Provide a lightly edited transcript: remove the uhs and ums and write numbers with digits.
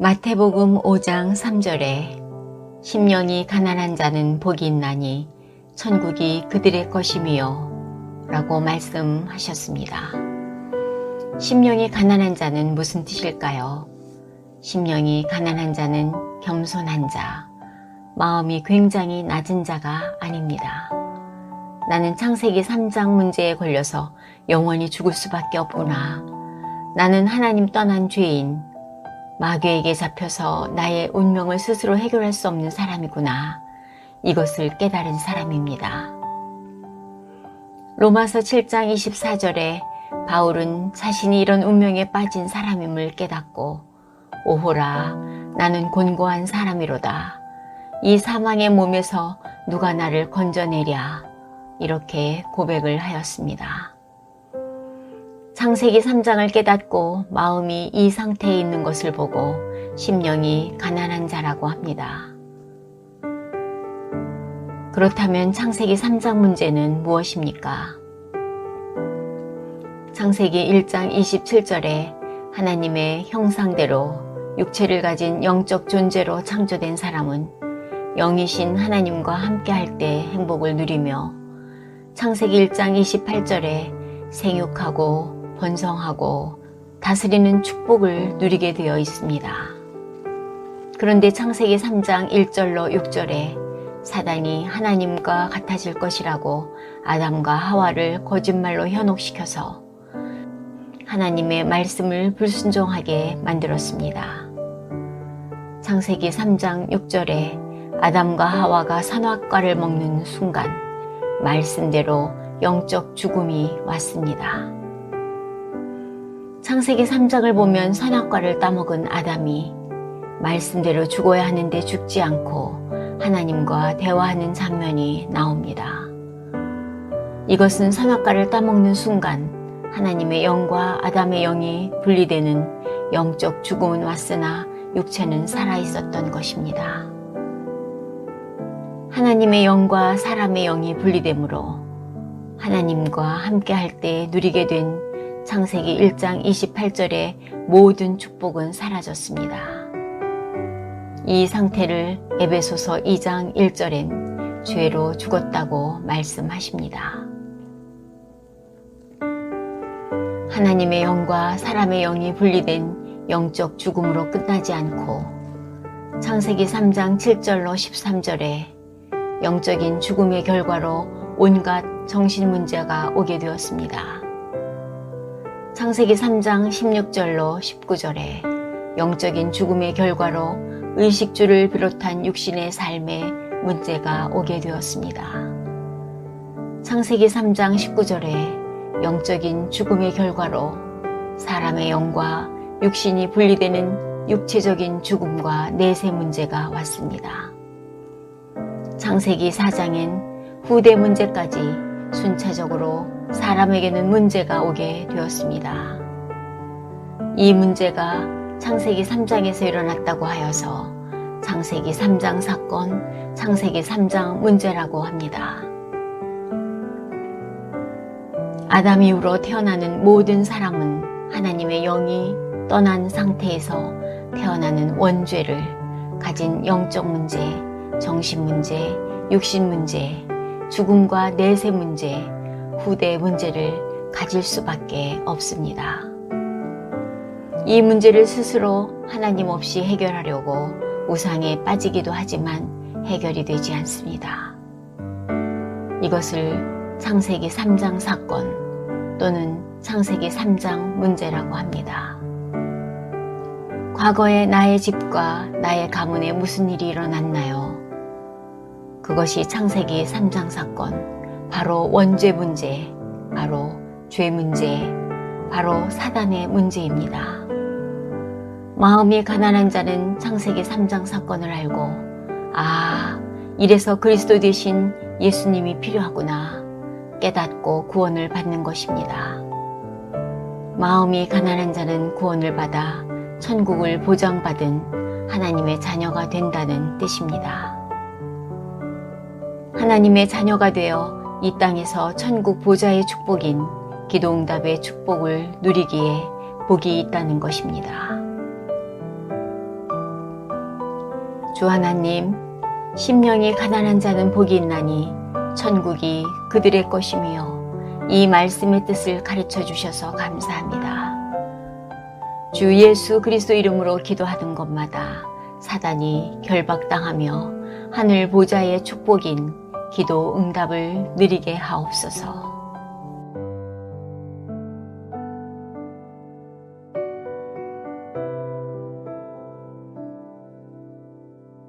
마태복음 5장 3절에 심령이 가난한 자는 복이 있나니 천국이 그들의 것임이요 라고 말씀하셨습니다. 심령이 가난한 자는 무슨 뜻일까요? 심령이 가난한 자는 겸손한 자, 마음이 굉장히 낮은 자가 아닙니다. 나는 창세기 3장 문제에 걸려서 영원히 죽을 수밖에 없구나. 나는 하나님 떠난 죄인, 마귀에게 잡혀서 나의 운명을 스스로 해결할 수 없는 사람이구나. 이것을 깨달은 사람입니다. 로마서 7장 24절에 바울은 자신이 이런 운명에 빠진 사람임을 깨닫고 오호라 나는 곤고한 사람이로다. 이 사망의 몸에서 누가 나를 건져내랴. 이렇게 고백을 하였습니다. 창세기 3장을 깨닫고 마음이 이 상태에 있는 것을 보고 심령이 가난한 자라고 합니다. 그렇다면 창세기 3장 문제는 무엇입니까? 창세기 1장 27절에 하나님의 형상대로 육체를 가진 영적 존재로 창조된 사람은 영이신 하나님과 함께할 때 행복을 누리며 창세기 1장 28절에 생육하고 번성하고 다스리는 축복을 누리게 되어 있습니다. 그런데 창세기 3장 1절로 6절에 사단이 하나님과 같아질 것이라고 아담과 하와를 거짓말로 현혹시켜서 하나님의 말씀을 불순종하게 만들었습니다. 창세기 3장 6절에 아담과 하와가 선악과를 먹는 순간 말씀대로 영적 죽음이 왔습니다. 창세기 3장을 보면 선악과를 따먹은 아담이 말씀대로 죽어야 하는데 죽지 않고 하나님과 대화하는 장면이 나옵니다. 이것은 선악과를 따먹는 순간 하나님의 영과 아담의 영이 분리되는 영적 죽음은 왔으나 육체는 살아있었던 것입니다. 하나님의 영과 사람의 영이 분리되므로 하나님과 함께할 때 누리게 된 창세기 1장 28절의 모든 축복은 사라졌습니다. 이 상태를 에베소서 2장 1절엔 죄로 죽었다고 말씀하십니다. 하나님의 영과 사람의 영이 분리된 영적 죽음으로 끝나지 않고 창세기 3장 7절로 13절에 영적인 죽음의 결과로 온갖 정신 문제가 오게 되었습니다. 창세기 3장 16절로 19절에 영적인 죽음의 결과로 의식주를 비롯한 육신의 삶에 문제가 오게 되었습니다. 창세기 3장 19절에 영적인 죽음의 결과로 사람의 영과 육신이 분리되는 육체적인 죽음과 내세 문제가 왔습니다. 창세기 4장엔 후대 문제까지 순차적으로 사람에게는 문제가 오게 되었습니다. 이 문제가 창세기 3장에서 일어났다고 하여서 창세기 3장 사건, 창세기 3장 문제라고 합니다. 아담 이후로 태어나는 모든 사람은 하나님의 영이 떠난 상태에서 태어나는 원죄를 가진 영적 문제, 정신 문제, 육신 문제, 죽음과 내세 문제, 후대 문제를 가질 수밖에 없습니다. 이 문제를 스스로 하나님 없이 해결하려고 우상에 빠지기도 하지만 해결이 되지 않습니다. 이것을 창세기 3장 사건 또는 창세기 3장 문제라고 합니다. 과거에 나의 집과 나의 가문에 무슨 일이 일어났나요? 그것이 창세기 3장 사건, 바로 원죄 문제, 바로 죄 문제, 바로 사단의 문제입니다. 마음이 가난한 자는 창세기 3장 사건을 알고 이래서 그리스도 되신 예수님이 필요하구나 깨닫고 구원을 받는 것입니다. 마음이 가난한 자는 구원을 받아 천국을 보장받은 하나님의 자녀가 된다는 뜻입니다. 하나님의 자녀가 되어 이 땅에서 천국 보좌의 축복인 기도응답의 축복을 누리기에 복이 있다는 것입니다. 주 하나님, 심령이 가난한 자는 복이 있나니 천국이 그들의 것이며 이 말씀의 뜻을 가르쳐 주셔서 감사합니다. 주 예수 그리스도 이름으로 기도하는 것마다 사단이 결박당하며 하늘 보좌의 축복인 기도 응답을 누리게 하옵소서.